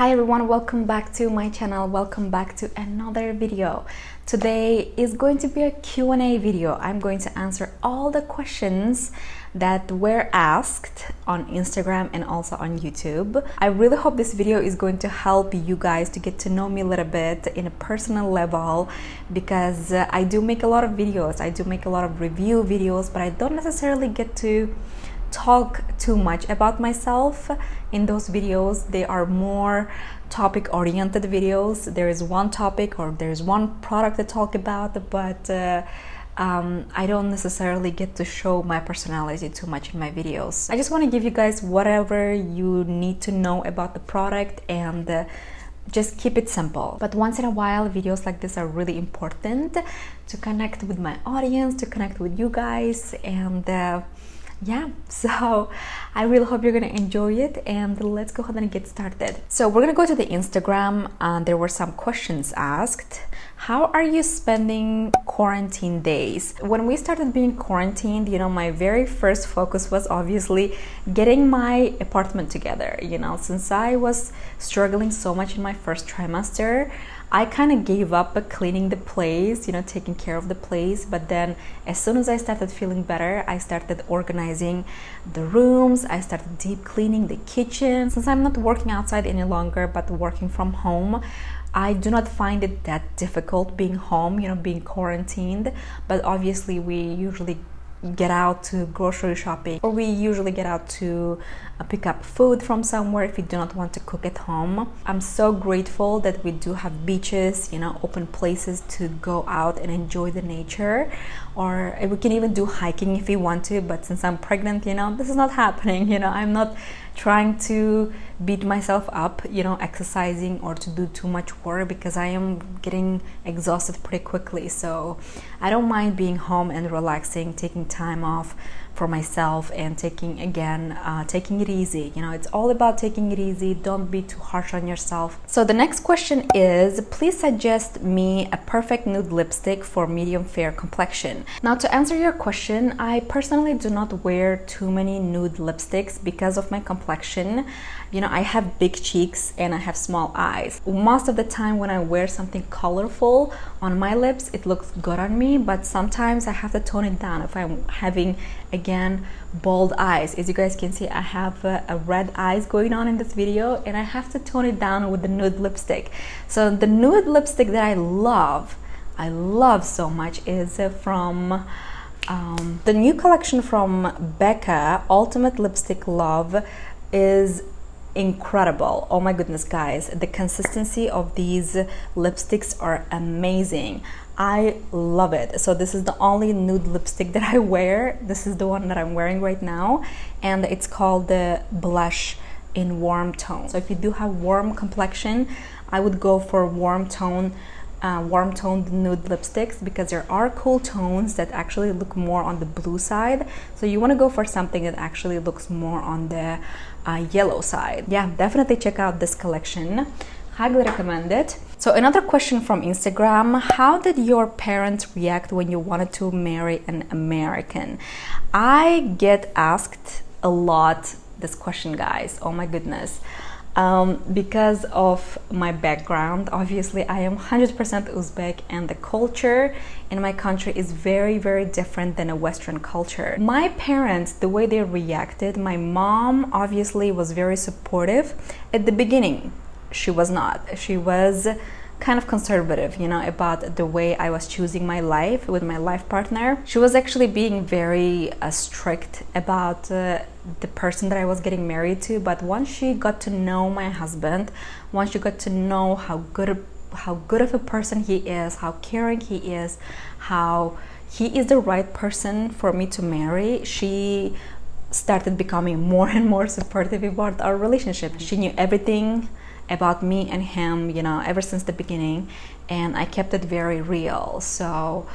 Hi everyone, welcome back to my channel. Welcome back to another video. Today is going to be a Q&A video. I'm going to answer all the questions that were asked on Instagram and also on YouTube. I really hope this video is going to help you guys to get to know me a little bit in a personal level, because I do make a lot of videos. I do make a lot of review videos, but I don't necessarily get to talk too much about myself in those videos. They are more topic oriented videos. There is one topic or there's one product to talk about, but I don't necessarily get to show my personality too much in my videos. I just want to give you guys whatever you need to know about the product and just keep it simple. But once in a while, videos like this are really important to connect with my audience, to connect with you guys, and yeah, so I really hope you're gonna enjoy it, and let's go ahead and get started. So we're gonna go to the Instagram, and there were some questions asked. How are you spending quarantine days? When we started being quarantined, my very first focus was obviously getting my apartment together. Since I was struggling so much in my first trimester, I kind of gave up cleaning the place, taking care of the place. But then as soon as I started feeling better, I started organizing the rooms. I started deep cleaning the kitchen. Since I'm not working outside any longer, but working from home, I do not find it that difficult being home, being quarantined. But obviously we usually get out to grocery shopping, or we usually get out to pick up food from somewhere if we do not want to cook at home. I'm so grateful that we do have beaches, open places to go out and enjoy the nature, or we can even do hiking if we want to. But since I'm pregnant, this is not happening. I'm not trying to beat myself up, exercising or to do too much work, because I am getting exhausted pretty quickly. So I don't mind being home and relaxing, taking time off for myself, and taking it easy. It's all about taking it easy. Don't be too harsh on yourself. So the next question is, please suggest me a perfect nude lipstick for medium fair complexion. Now, to answer your question, I personally do not wear too many nude lipsticks because of my complexion. I have big cheeks and I have small eyes. Most of the time when I wear something colorful on my lips, it looks good on me, but sometimes I have to tone it down if I'm having, again, bold eyes. As you guys can see, I have a red eyes going on in this video, and I have to tone it down with the nude lipstick. So the nude lipstick that I love so much is from the new collection from Becca, Ultimate Lipstick Love, is incredible. Oh my goodness, guys, the consistency of these lipsticks are amazing. I love it. So this is the only nude lipstick that I wear. This is the one that I'm wearing right now, and it's called the Blush in Warm Tone. So if you do have warm complexion, I would go for warm toned nude lipsticks, because there are cool tones that actually look more on the blue side. So you want to go for something that actually looks more on the yellow side. Yeah, definitely check out this collection. Highly recommend it. So another question from Instagram: how did your parents react when you wanted to marry an American? I get asked a lot this question, guys. Oh my goodness. Because of my background, obviously I am 100% Uzbek, and the culture in my country is very, very different than a Western culture. My parents, the way they reacted, my mom obviously was very supportive. At the beginning, she was not. She was kind of conservative, about the way I was choosing my life with my life partner. She was actually being very strict about the person that I was getting married to. But once she got to know my husband, once she got to know how good of a person he is, how caring he is, how he is the right person for me to marry, she started becoming more and more supportive about our relationship. She knew everything about me and him, ever since the beginning, and I kept it very real. So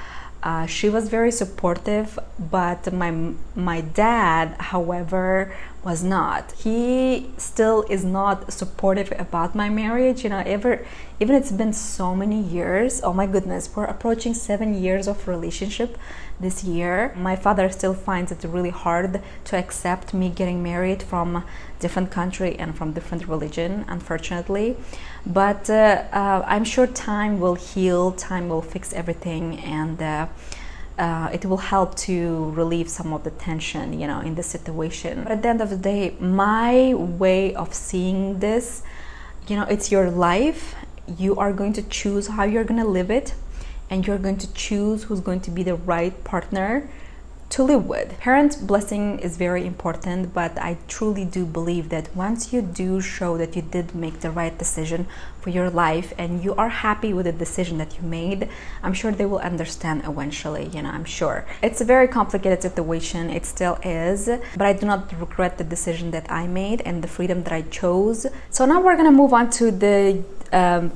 she was very supportive. But my dad, however, was not. He still is not supportive about my marriage. You know, even it's been so many years. Oh my goodness, we're approaching 7 years of relationship this year. My father still finds it really hard to accept me getting married from different country and from different religion, unfortunately. But I'm sure time will heal, time will fix everything, and it will help to relieve some of the tension, you know, in the situation. But at the end of the day, my way of seeing this, you know, it's your life. You are going to choose how you're going to live it, and you're going to choose who's going to be the right partner to live with. Parent blessing is very important, but I truly do believe that once you do show that you did make the right decision for your life and you are happy with the decision that you made, I'm sure they will understand eventually, you know, I'm sure. It's a very complicated situation, it still is, but I do not regret the decision that I made and the freedom that I chose. So now we're gonna move on to the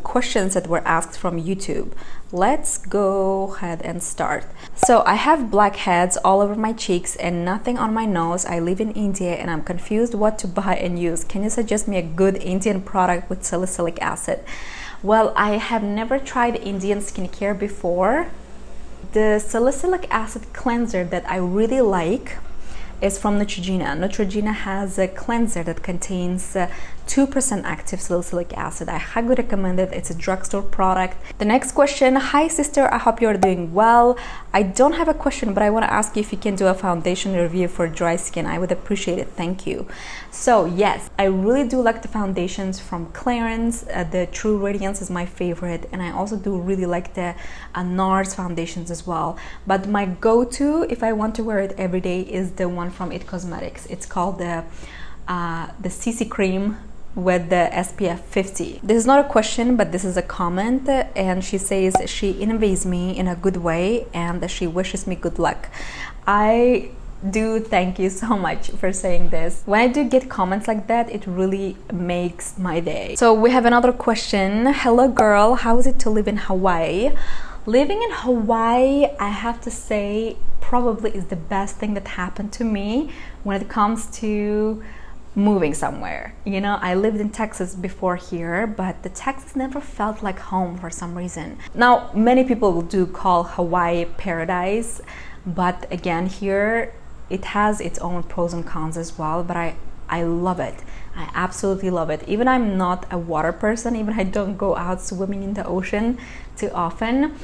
questions that were asked from YouTube. Let's go ahead and start. So I have blackheads all over my cheeks and nothing on my nose. I live in India and I'm confused what to buy and use. Can you suggest me a good Indian product with salicylic acid? Well, I have never tried Indian skincare before. The salicylic acid cleanser that I really like is from Neutrogena. Neutrogena has a cleanser that contains 2% active salicylic acid. I highly recommend it. It's a drugstore product. The next question: hi sister, I hope you're doing well. I don't have a question, but I want to ask you if you can do a foundation review for dry skin. I would appreciate it. Thank you. So yes, I really do like the foundations from Clarins. The True Radiance is my favorite, and I also do really like the NARS foundations as well. But my go-to, if I want to wear it every day, is the one from It Cosmetics. It's called the CC cream with the SPF 50. This is not a question, but this is a comment, and she says she envies me in a good way and she wishes me good luck. I do thank you so much for saying this. When I do get comments like that, it really makes my day. So we have another question. Hello girl, how is it to live in Hawaii? Living in Hawaii, I have to say, probably is the best thing that happened to me when it comes to moving somewhere. You know, I lived in Texas before here, but the Texas never felt like home for some reason. Now, many people do call Hawaii paradise, but again, here it has its own pros and cons as well, but I love it. I absolutely love it. Even I'm not a water person, even I don't go out swimming in the ocean too often,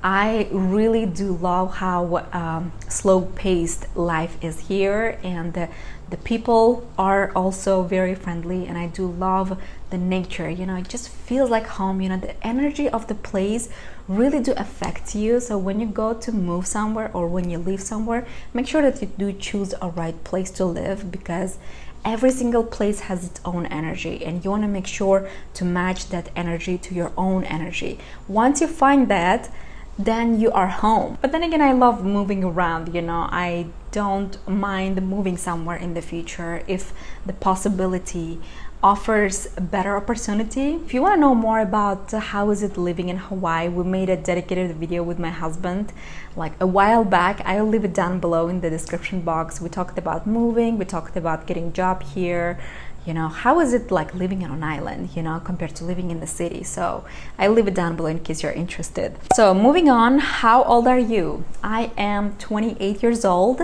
I really do love how slow-paced life is here, and the people are also very friendly, and I do love the nature. You know, it just feels like home. You know, the energy of the place really do affect you. So when you go to move somewhere or when you live somewhere, make sure that you do choose a right place to live, because every single place has its own energy, and you want to make sure to match that energy to your own energy. Once you find that, then you are home. But then again, I love moving around. You know, I don't mind moving somewhere in the future if the possibility offers a better opportunity. If you want to know more about how is it living in Hawaii, we made a dedicated video with my husband like a while back. I'll leave it down below in the description box. We talked about moving, we talked about getting a job here, you know, how is it like living on an island, you know, compared to living in the city. So I'll leave it down below in case you're interested. So moving on, how old are you? I am 28 years old.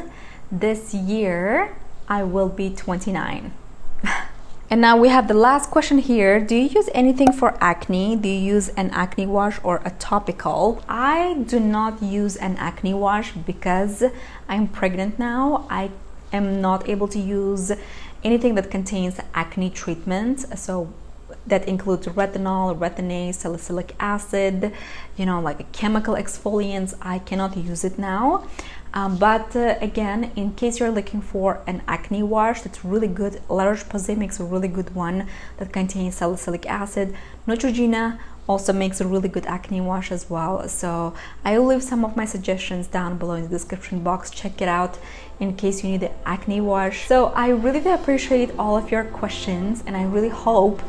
This year I will be 29. And now we have the last question here. Do you use anything for acne? Do you use an acne wash or a topical? I do not use an acne wash because I'm pregnant now. I am not able to use anything that contains acne treatment. So that includes retinol, retin-A, salicylic acid, you know, like chemical exfoliants. I cannot use it now. But again, in case you're looking for an acne wash that's really good, La Roche-Posay makes a really good one that contains salicylic acid. Neutrogena also makes a really good acne wash as well. So I will leave some of my suggestions down below in the description box. Check it out in case you need the acne wash. So I really do appreciate all of your questions, and I really hope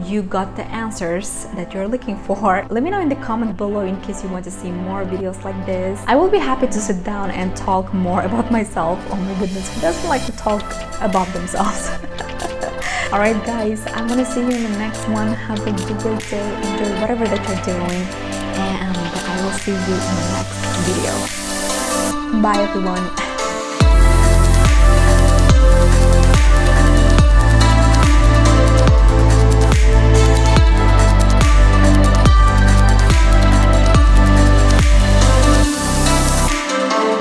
you got the answers that you're looking for. Let me know in the comment below in case you want to see more videos like this. I will be happy to sit down and talk more about myself. Oh my goodness, who doesn't like to talk about themselves? Alright guys, I'm gonna see you in the next one. Have a great day, enjoy whatever that you're doing, and I will see you in the next video. Bye everyone.